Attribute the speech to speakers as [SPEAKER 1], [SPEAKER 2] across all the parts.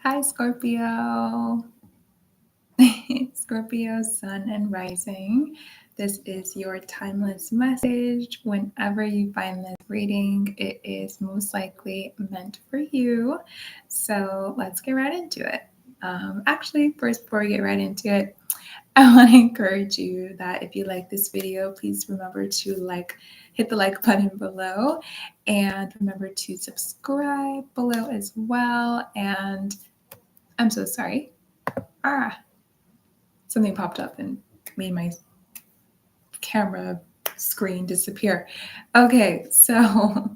[SPEAKER 1] Hi, Scorpio. Scorpio, Sun, and Rising. This is your timeless message. Whenever you find this reading, it is most likely meant for you. So let's get right into it. Actually, first, before we get right into it, I want to encourage you that if you like this video, please remember to hit the like button below, and remember to subscribe below as well. And I'm so sorry. Something popped up and made my camera screen disappear. Okay, so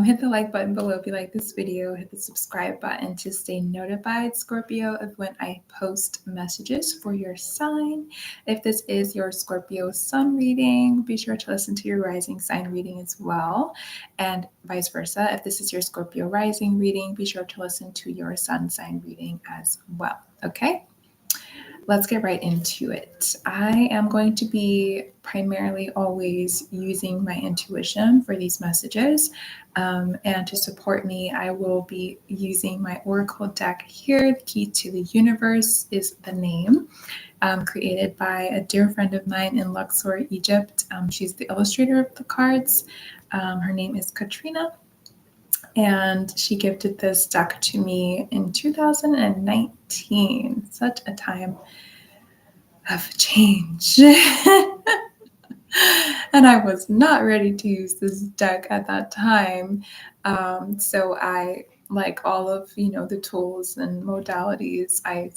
[SPEAKER 1] hit the like button below if you like this video. Hit the subscribe button to stay notified, Scorpio, of when I post messages for your sign. If this is your Scorpio sun reading, be sure to listen to your rising sign reading as well, and vice versa. If this is your Scorpio rising reading, be sure to listen to your sun sign reading as well. Okay? Let's get right into it. I am going to be primarily always using my intuition for these messages. And to support me, I will be using my oracle deck here. The Key to the Universe is the name, created by a dear friend of mine in Luxor, Egypt. She's the illustrator of the cards. Her name is Katrina. And she gifted this deck to me in 2019. Such a time of change. And I was not ready to use this deck at that time. So I, like all of the tools and modalities, I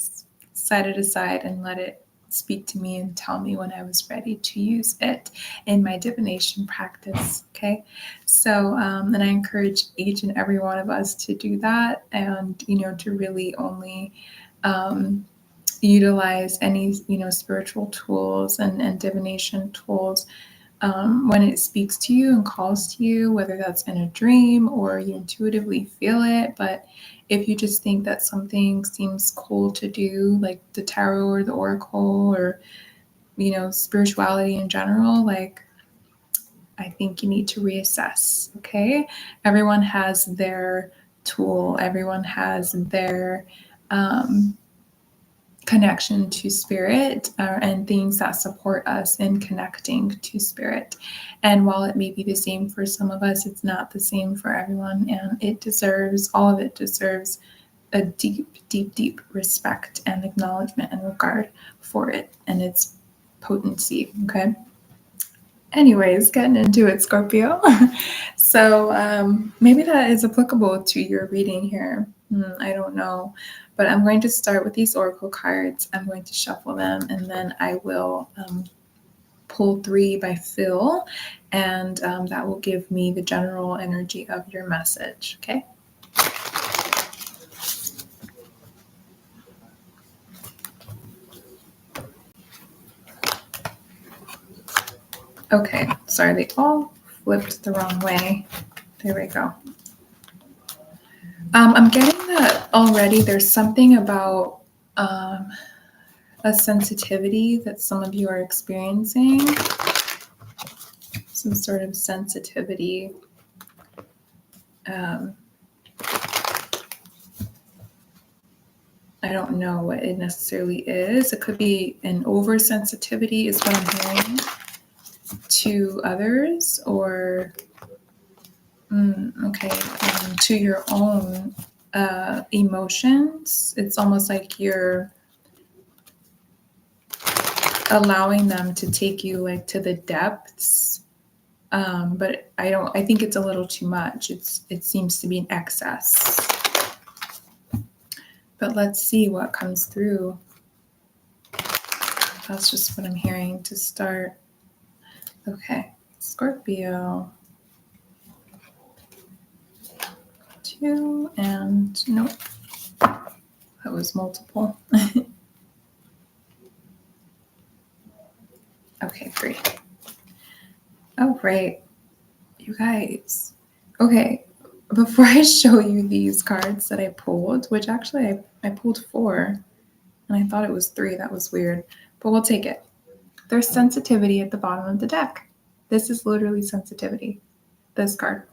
[SPEAKER 1] set it aside and let it speak to me and tell me when I was ready to use it in my divination practice. Okay, so and I encourage each and every one of us to do that, and to really only utilize any spiritual tools and divination tools when it speaks to you and calls to you, whether that's in a dream or you intuitively feel it. But if you just think that something seems cool to do, like the tarot or the oracle or spirituality in general, I think you need to reassess. Okay, everyone has their tool, everyone has their connection to spirit, and things that support us in connecting to spirit. And while it may be the same for some of us, it's not the same for everyone, and all of it deserves a deep respect and acknowledgement and regard for it and its potency. Okay, anyways, getting into it, Scorpio. So maybe that is applicable to your reading here. I don't know, but I'm going to start with these oracle cards. I'm going to shuffle them, and then I will pull 3 by fill, and that will give me the general energy of your message. Okay. Okay, sorry, they all flipped the wrong way. There we go. I'm getting that already. There's something about a sensitivity that some of you are experiencing. Some sort of sensitivity. I don't know what it necessarily is. It could be an oversensitivity is what I'm hearing to others, or to your own emotions. It's almost like you're allowing them to take you to the depths, but I think it's a little too much. It seems to be an excess, but let's see what comes through. That's just what I'm hearing to start. Okay, Scorpio. 2 and nope, that was multiple. Okay, 3. Oh, right. You guys. Okay, before I show you these cards that I pulled, which actually I pulled 4, and I thought it was 3. That was weird, but we'll take it. There's sensitivity at the bottom of the deck. This is literally sensitivity, this card.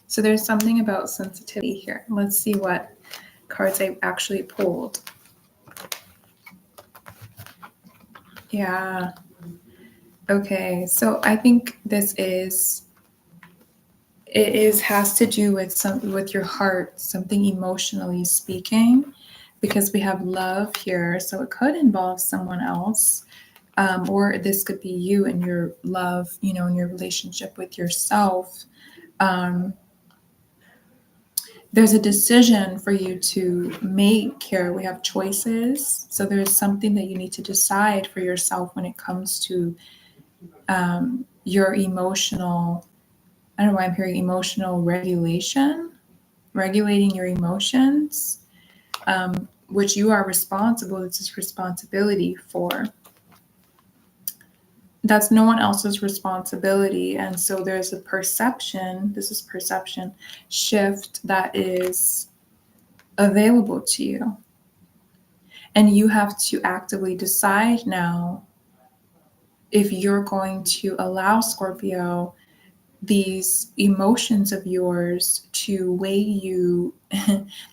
[SPEAKER 1] So there's something about sensitivity here. Let's see what cards I actually pulled. Yeah. Okay. So I think has to do with your heart, something emotionally speaking, because we have love here. So it could involve someone else. Or this could be you and your love, in your relationship with yourself. There's a decision for you to make here. We have choices. So there's something that you need to decide for yourself when it comes to your emotional, I don't know why I'm hearing emotional regulation, regulating your emotions, which you are responsible. It's this responsibility for. That's no one else's responsibility. And so there's a perception shift that is available to you. And you have to actively decide now if you're going to allow, Scorpio, these emotions of yours to weigh you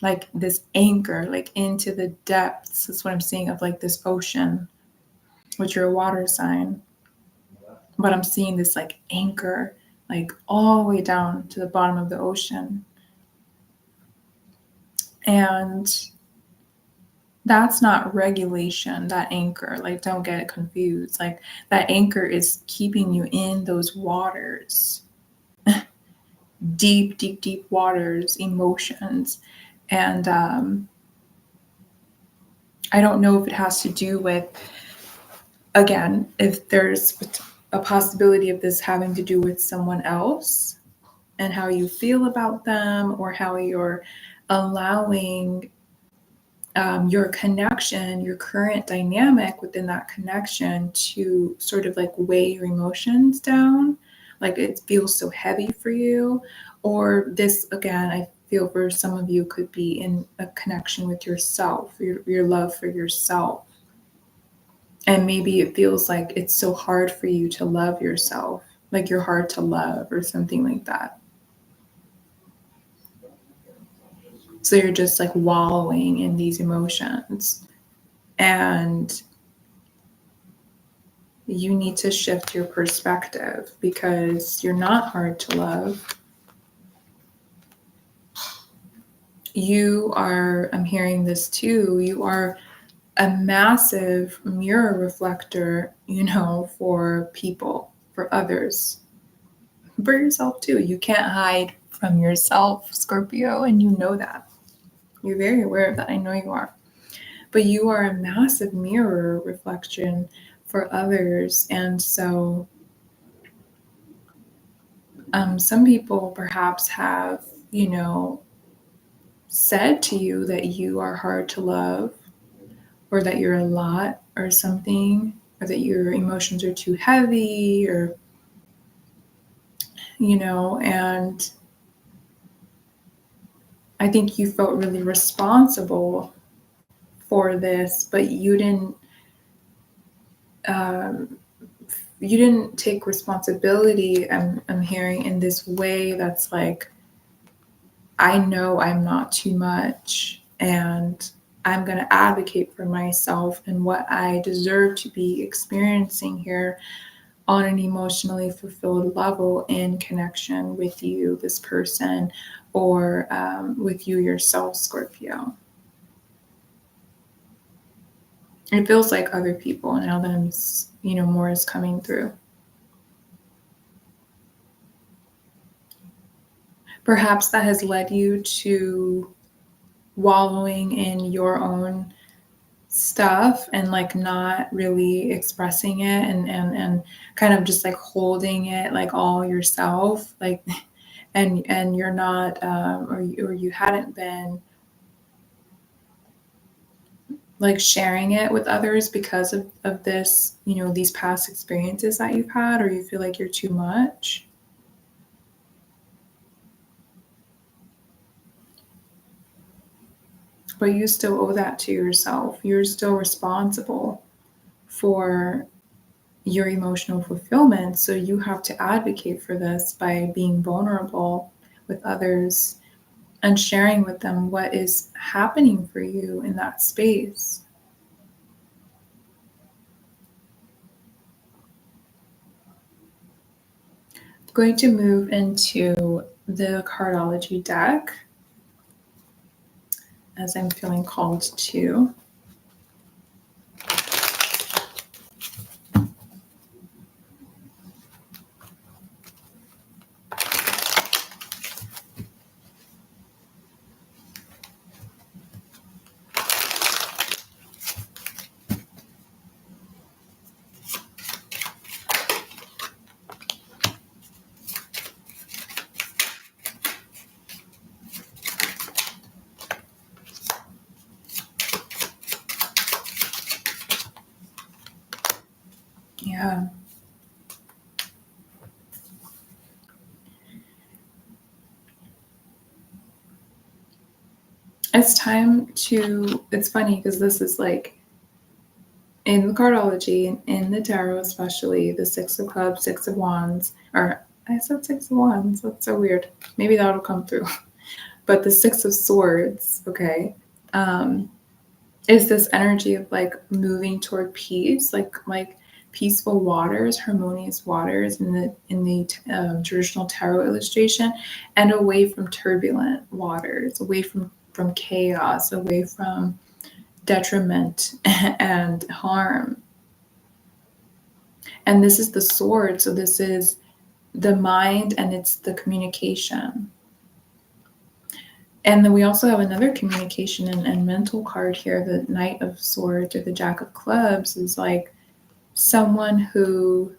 [SPEAKER 1] like this anchor, like into the depths. That's what I'm seeing of like this ocean, which you're a water sign. But I'm seeing this like anchor, like all the way down to the bottom of the ocean. And that's not regulation, that anchor. Like, don't get it confused. Like, that anchor is keeping you in those waters, deep, deep, deep waters, emotions. And I don't know if it has to do with, again, if there's a possibility of this having to do with someone else and how you feel about them, or how you're allowing your connection, your current dynamic within that connection to sort of like weigh your emotions down, like it feels so heavy for you. Or this, again, I feel for some of you could be in a connection with yourself, your love for yourself. And maybe it feels like it's so hard for you to love yourself, like you're hard to love or something like that. So you're just like wallowing in these emotions. And you need to shift your perspective, because you're not hard to love. You are, I'm hearing this too, you are a massive mirror reflector, for people, for others, for yourself too. You can't hide from yourself, Scorpio, and you know that. You're very aware of that. I know you are. But you are a massive mirror reflection for others. And so some people perhaps have, said to you that you are hard to love, or that you're a lot or something, or that your emotions are too heavy, or, and I think you felt really responsible for this, but you didn't take responsibility. I'm hearing in this way that's like, I know I'm not too much, and I'm going to advocate for myself and what I deserve to be experiencing here on an emotionally fulfilled level, in connection with you, this person, or with you yourself, Scorpio. It feels like other people now that I'm, more is coming through. Perhaps that has led you to wallowing in your own stuff and like not really expressing it, and kind of just like holding it like all yourself, like, and you're not or you hadn't been like sharing it with others because of this, these past experiences that you've had, or you feel like you're too much. But you still owe that to yourself. You're still responsible for your emotional fulfillment. So you have to advocate for this by being vulnerable with others, and sharing with them what is happening for you in that space. I'm going to move into the cardology deck as I'm feeling called to. Yeah. It's time to, it's funny because this is like in the cardology, in the tarot especially, the Six of Clubs, Six of Wands, or I said Six of Wands, that's so weird. Maybe that'll come through. But the Six of Swords, okay, is this energy of like moving toward peace, like peaceful waters, harmonious waters in the traditional tarot illustration, and away from turbulent waters, away from chaos, away from detriment and harm. And this is the sword, so this is the mind and it's the communication. And then we also have another communication and mental card here. The Knight of Swords or the Jack of Clubs is like someone who,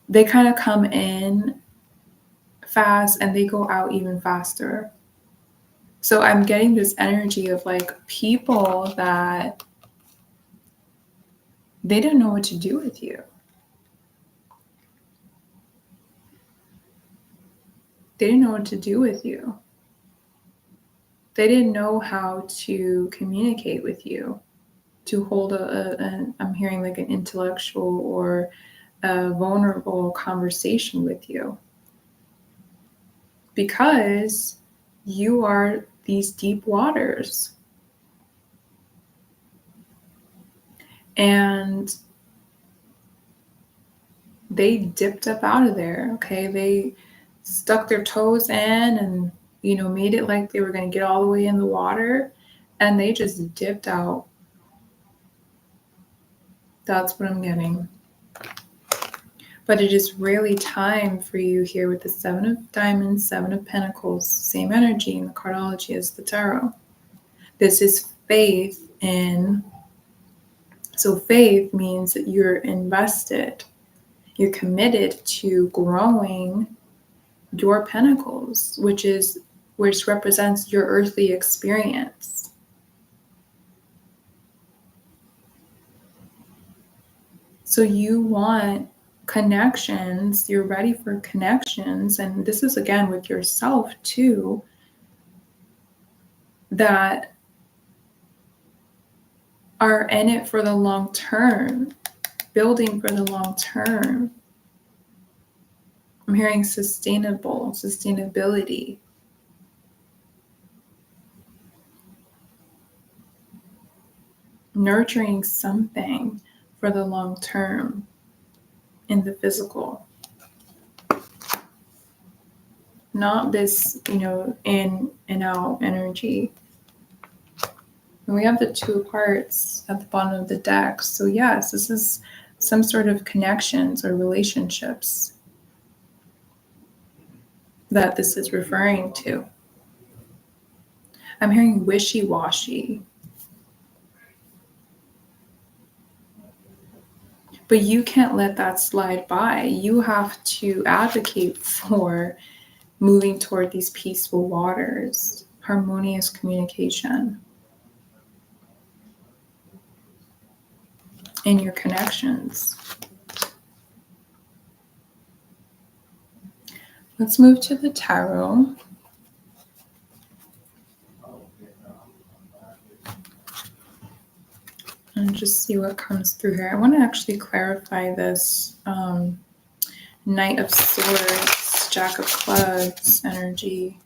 [SPEAKER 1] they kind of come in fast and they go out even faster. So I'm getting this energy of like people that they don't know what to do with you. They didn't know what to do with you. They didn't know how to communicate with you, to hold I'm hearing like an intellectual or a vulnerable conversation with you. Because you are these deep waters. And they dipped up out of there, okay? They stuck their toes in and, made it like they were going to get all the way in the water, and they just dipped out. That's what I'm getting. But it is really time for you here with the Seven of Diamonds, Seven of Pentacles, same energy in the cardology as the tarot. This is faith in, so faith means that you're invested. You're committed to growing your pentacles, which represents your earthly experience. So you want connections, you're ready for connections, and this is again with yourself too, that are in it for the long term, building for the long term. I'm hearing sustainability. Nurturing something for the long term in the physical. Not this, in and out energy. And we have the Two of Hearts at the bottom of the deck. So yes, this is some sort of connections or relationships that this is referring to. I'm hearing wishy-washy. But you can't let that slide by. You have to advocate for moving toward these peaceful waters, harmonious communication in your connections. Let's move to the tarot. And just see what comes through here. I want to actually clarify this Knight of Swords, Jack of Clubs energy.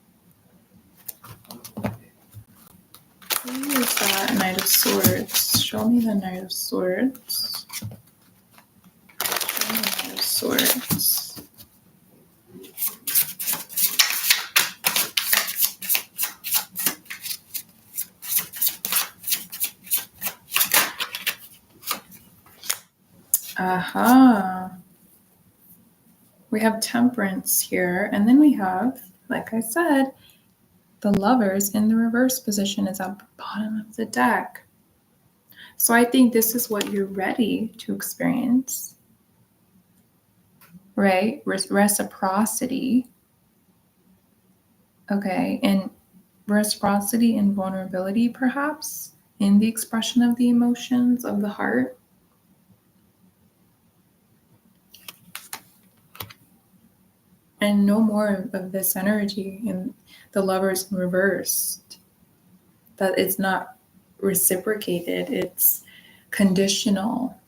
[SPEAKER 1] Knight of Swords. Show me the Knight of Swords. Show me the Knight of Swords. Aha. We have Temperance here, and then we have, like I said, the Lovers in the reverse position is at the bottom of the deck. So I think this is what you're ready to experience, right? Reciprocity. Okay, and reciprocity and vulnerability, perhaps, in the expression of the emotions of the heart. And no more of this energy in the Lovers in reversed. That it's not reciprocated, it's conditional.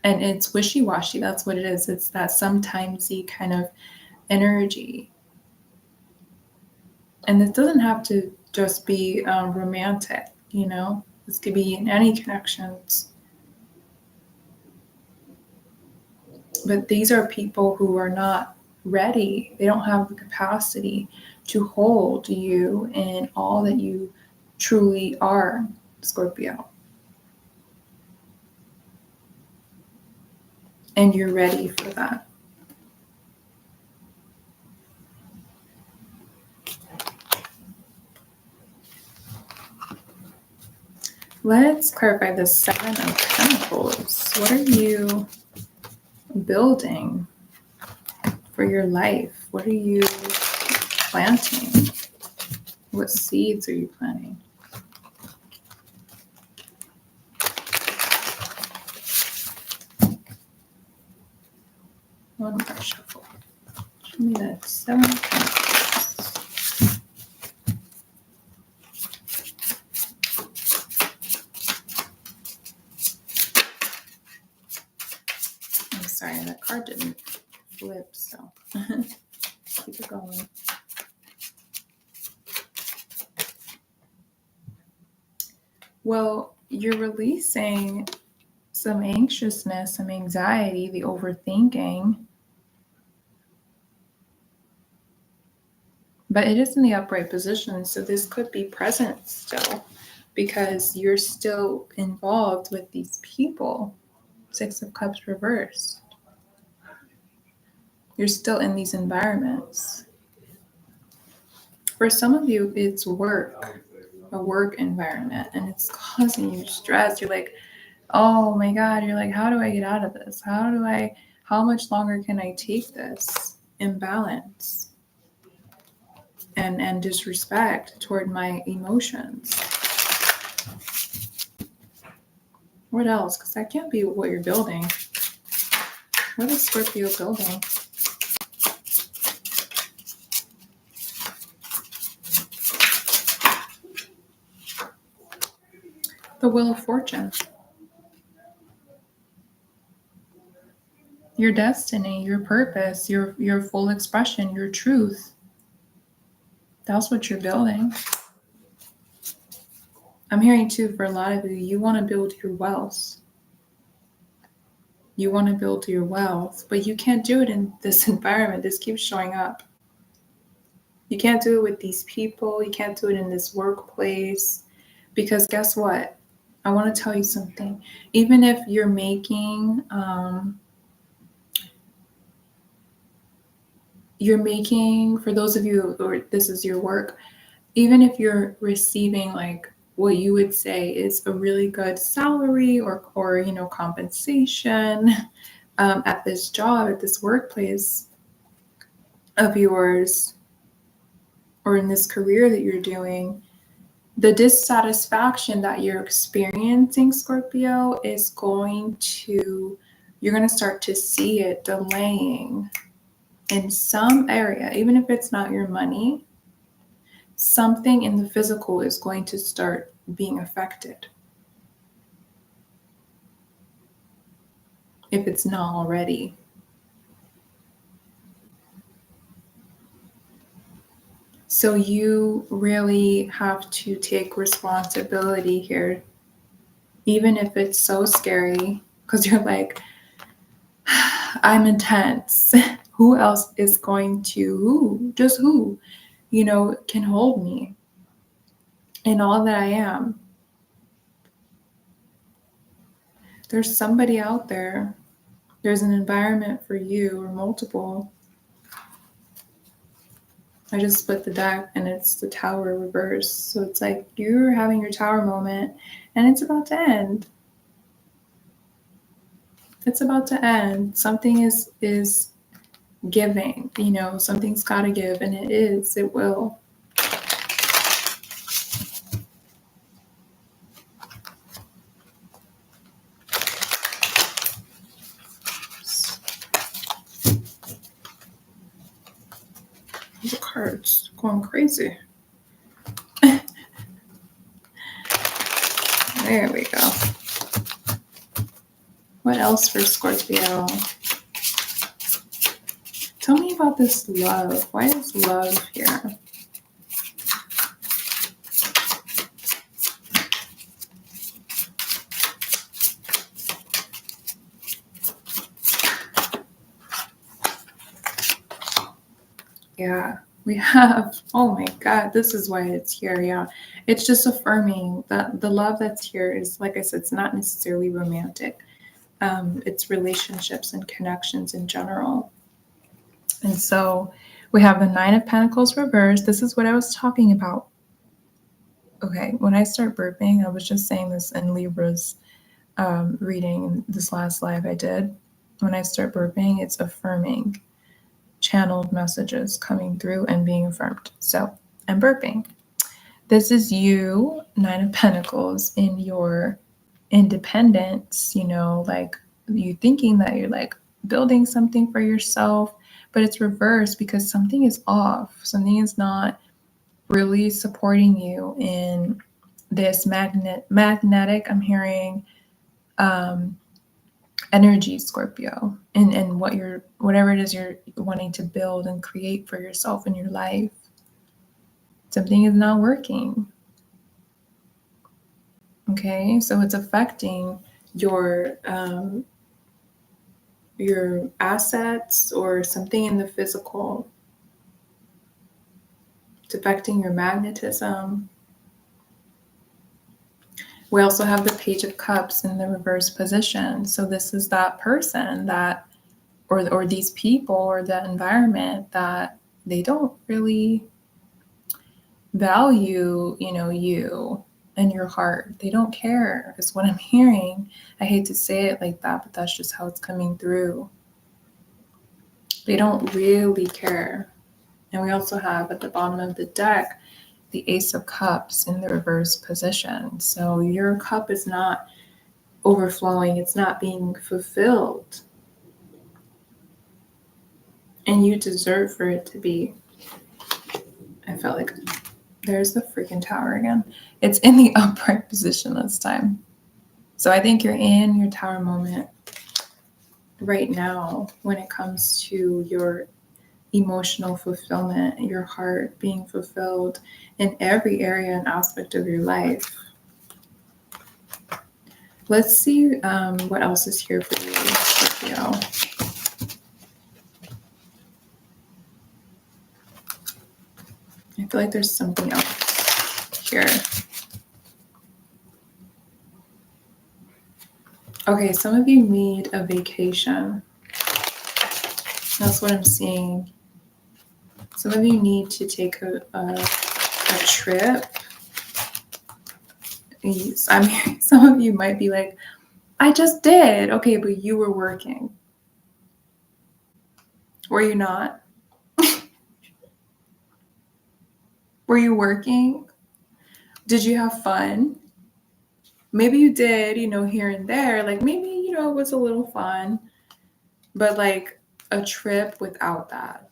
[SPEAKER 1] And it's wishy-washy. That's what it is. It's that sometimesy kind of energy. And it doesn't have to just be romantic, you know? This could be in any connections. But these are people who are not ready. They don't have the capacity to hold you in all that you truly are, Scorpio. And you're ready for that. Let's clarify the Seven of Pentacles. What are you building for your life? What are you planting? What seeds are you planting? One more shuffle. Show me the Seven of Pentacles. I'm sorry, that card didn't flip, so keep it going. Well, you're releasing some anxiousness, some anxiety, the overthinking. But it is in the upright position, so this could be present still because you're still involved with these people. Six of Cups reversed. You're still in these environments. For some of you, it's work, a work environment, and it's causing you stress. You're like, oh my God, you're like, how do I get out of this? How much longer can I take this imbalance and disrespect toward my emotions? What else? Because that can't be what you're building. What is Scorpio building? The Wheel of Fortune. Your destiny, your purpose, your full expression, your truth. That's what you're building. I'm hearing too, for a lot of you, you want to build your wealth. You want to build your wealth, but you can't do it in this environment. This keeps showing up. You can't do it with these people. You can't do it in this workplace. Because guess what? I want to tell you something. Even if you're making, for those of you, or this is your work, even if you're receiving like what you would say is a really good salary or compensation at this job, at this workplace of yours, or in this career that you're doing, the dissatisfaction that you're experiencing, Scorpio, you're going to start to see it delaying in some area, even if it's not your money. Something in the physical is going to start being affected, if it's not already. So you really have to take responsibility here even if it's so scary, because you're like, I'm intense. Who else is going to, who, can hold me in all that I am? There's somebody out there. There's an environment for you, or multiple. I just split the deck and it's the Tower reverse. So it's like you're having your Tower moment and it's about to end. It's about to end. Something is giving, something's got to give, and it will. The cards going crazy. There we go. What else for Scorpio? Tell me about this love. Why is love here? Yeah, we have, oh my God, this is why it's here. Yeah, it's just affirming that the love that's here is, like I said, it's not necessarily romantic. It's relationships and connections in general. And so we have the Nine of Pentacles reversed. This is what I was talking about. Okay, when I start burping, I was just saying this in Libra's reading, this last live I did. When I start burping, it's affirming channeled messages coming through and being affirmed. So I'm burping. This is you, Nine of Pentacles, in your independence, like you thinking that you're like building something for yourself, but it's reversed because something is off. Something is not really supporting you in this magnetic, I'm hearing, energy, Scorpio, and whatever it is you're wanting to build and create for yourself in your life. Something is not working. Okay, so it's affecting your assets or something in the physical. It's affecting your magnetism. We also have the Page of Cups in the reverse position. So this is that person that, or these people or the environment that they don't really value, you and your heart. They don't care is what I'm hearing. I hate to say it like that, but that's just how it's coming through. They don't really care. And we also have at the bottom of the deck, the Ace of Cups in the reverse position. So your cup is not overflowing. It's not being fulfilled. And you deserve for it to be. I felt like there's the freaking Tower again. It's in the upright position this time. So I think you're in your Tower moment right now when it comes to your emotional fulfillment, your heart being fulfilled in every area and aspect of your life. Let's see what else is here for you, Scorpio. I feel like there's something else here. Okay, some of you need a vacation. That's what I'm seeing. Some of you need to take a trip. I mean, some of you might be like, I just did. Okay, but you were working. Were you not? Were you working? Did you have fun? Maybe you did, here and there. Like maybe, it was a little fun. But like a trip without that.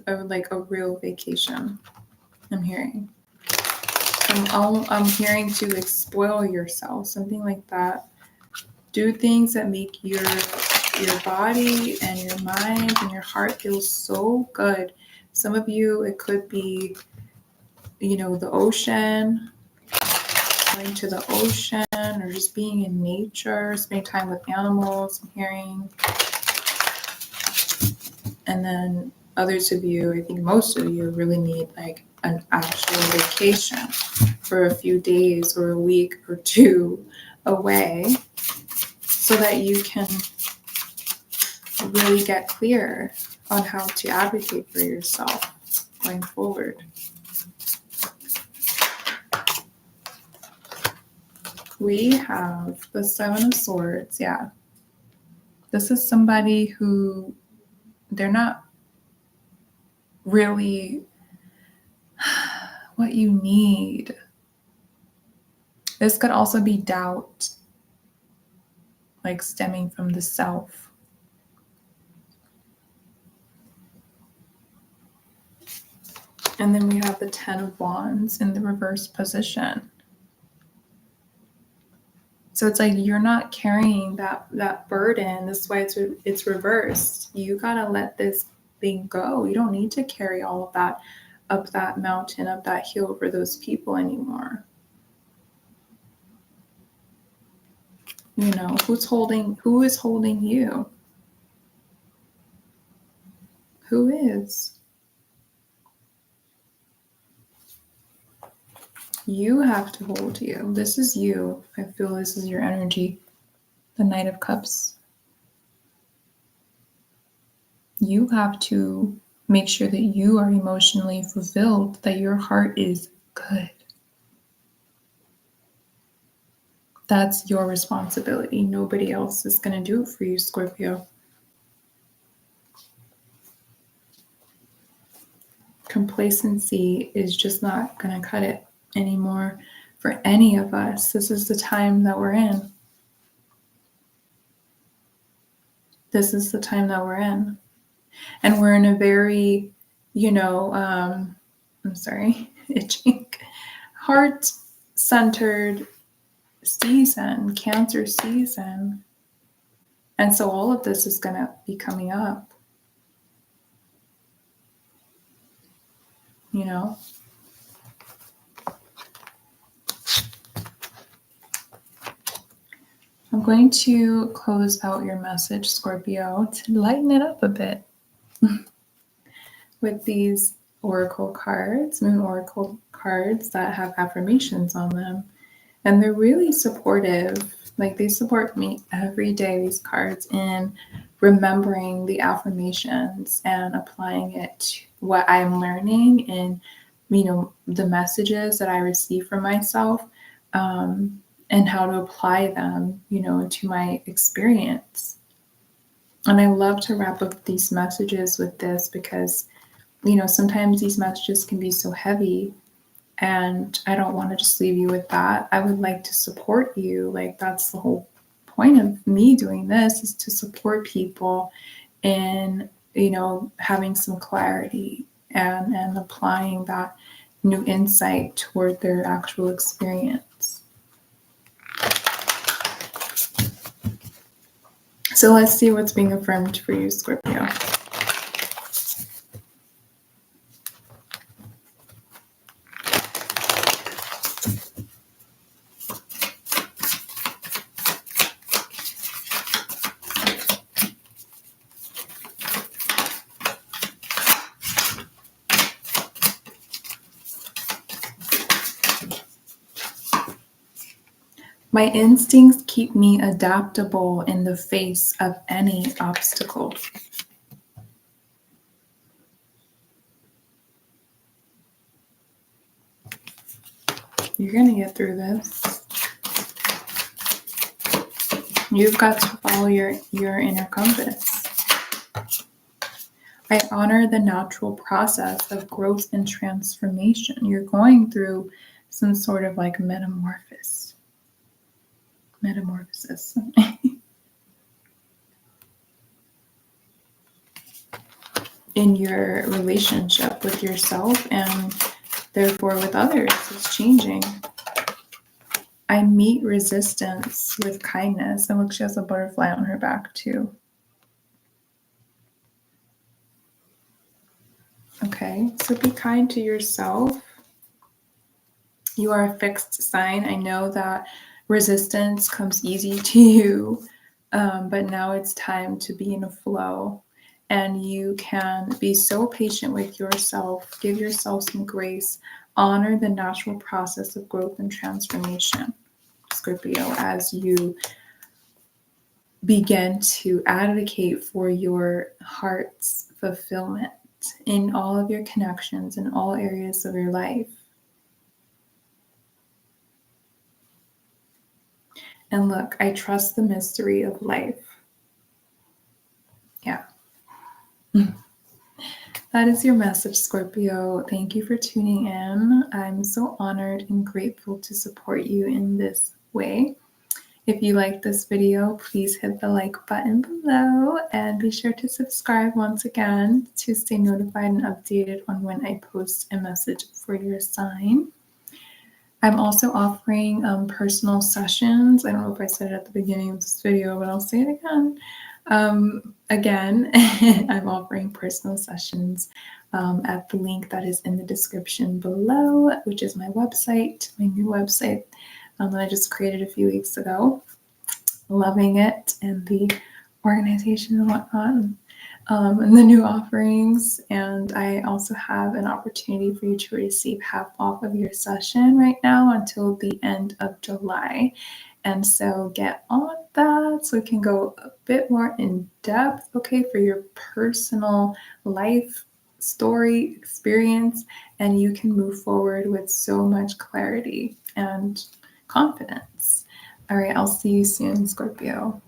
[SPEAKER 1] Like a real vacation, I'm hearing. I'm hearing to spoil yourself, something like that. Do things that make your body and your mind and your heart feel so good. Some of you, it could be the ocean, going to the ocean, or just being in nature, spending time with animals and hearing. And then others of you, I think most of you, really need like an actual vacation for a few days or a week or two away so that you can really get clear on how to advocate for yourself going forward. We have the Seven of Swords. Yeah. This is somebody who they're not really what you need. This could also be doubt, like stemming from the self. And then we have the Ten of Wands in the reverse position. So it's like you're not carrying that burden. This is why it's reversed. You gotta let this thing go. You don't need to carry all of that up that mountain, up that hill for those people anymore. Who is holding you? Who is? You have to hold you. This is you. I feel this is your energy. The Knight of Cups. You have to make sure that you are emotionally fulfilled, that your heart is good. That's your responsibility. Nobody else is going to do it for you, Scorpio. Complacency is just not going to cut it anymore for any of us. This is the time that we're in. This is the time that we're in. And we're in a very, I'm sorry, itching, heart-centered season, Cancer season. And so all of this is going to be coming up. I'm going to close out your message, Scorpio, to lighten it up a bit with these oracle cards, moon oracle cards that have affirmations on them. And they're really supportive. Like they support me every day, these cards, in remembering the affirmations and applying it to what I'm learning and, the messages that I receive from myself. And how to apply them, to my experience. And I love to wrap up these messages with this because, sometimes these messages can be so heavy and I don't want to just leave you with that. I would like to support you. Like that's the whole point of me doing this, is to support people in, having some clarity and applying that new insight toward their actual experience. So let's see what's being affirmed for you, Scorpio. My instincts keep me adaptable in the face of any obstacle. You're going to get through this. You've got to follow your inner compass. I honor the natural process of growth and transformation. You're going through some sort of like metamorphosis. In your relationship with yourself and therefore with others. It's changing. I meet resistance with kindness. And look, she has a butterfly on her back too. Okay, so be kind to yourself. You are a fixed sign. I know that resistance comes easy to you, but now it's time to be in a flow. And you can be so patient with yourself, give yourself some grace, honor the natural process of growth and transformation, Scorpio, as you begin to advocate for your heart's fulfillment in all of your connections in all areas of your life. And look, I trust the mystery of life. Yeah. That is your message, Scorpio. Thank you for tuning in. I'm so honored and grateful to support you in this way. If you like this video, please hit the like button below and be sure to subscribe once again to stay notified and updated on when I post a message for your sign. I'm also offering personal sessions. I don't know if I said it at the beginning of this video, but I'll say it again. I'm offering personal sessions at the link that is in the description below, which is my website, my new website that I just created a few weeks ago. Loving it, and the organization and whatnot, and the new offerings. And I also have an opportunity for you to receive half off of your session right now until the end of July. And so get on that so we can go a bit more in depth, okay, for your personal life story experience, and you can move forward with so much clarity and confidence. All right, I'll see you soon, Scorpio.